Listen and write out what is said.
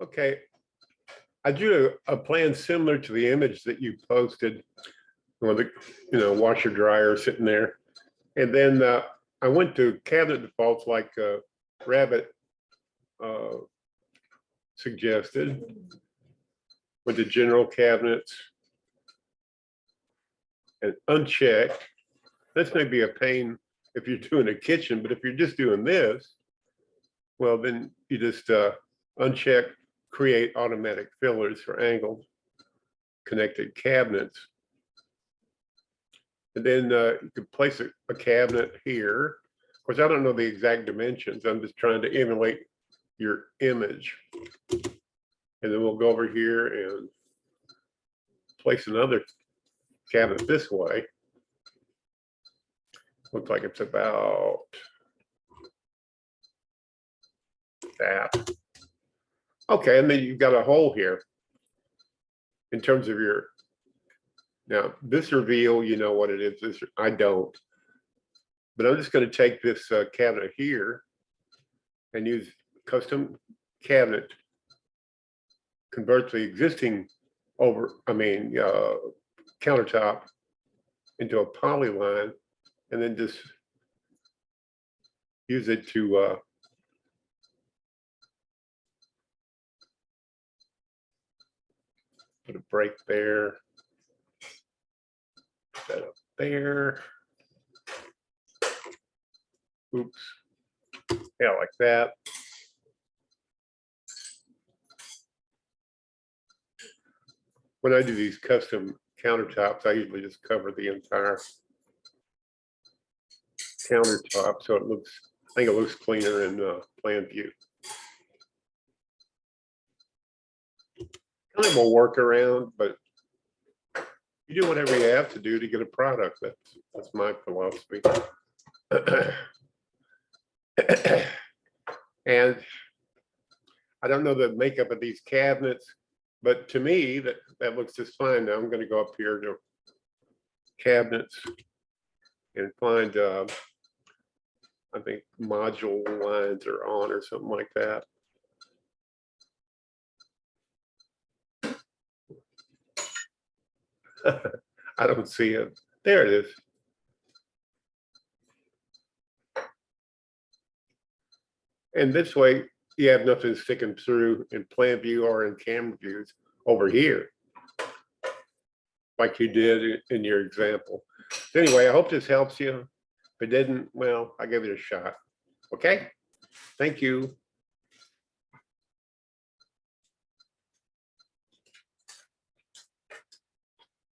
Okay, I drew a plan similar to the image that you posted with the washer dryer sitting there. And then I went to cabinet defaults like Rabbit suggested, with the general cabinets and unchecked. This may be a pain if you're doing a kitchen, but if you're just doing this, well, then you just uncheck create automatic fillers for angled connected cabinets. And then you could place a cabinet here. Of course, I don't know the exact dimensions. I'm just trying to emulate your image. And then we'll go over here and place another cabinet this way. Looks like it's about that. Okay, and then you've got a hole here in terms of your, now this reveal, you know what it is. This, I don't, but I'm just going to take this cabinet here and use custom cabinet, convert the existing countertop into a polyline, and then just use it to put a break there, put that up there. Oops. Yeah, like that. When I do these custom countertops, I usually just cover the entire countertop so it looks, I think it looks cleaner in plan view. Kind of a workaround, but you do whatever you have to do to get a product. That's my philosophy. And I don't know the makeup of these cabinets, but to me that looks just fine. Now I'm going to go up here to cabinets and find I think module lines are on or something like that. I don't see it. There it is. And this way, you have nothing sticking through in plan view or in camera views over here, like you did in your example. So anyway, I hope this helps you. If it didn't, well, I gave it a shot. Okay, thank you.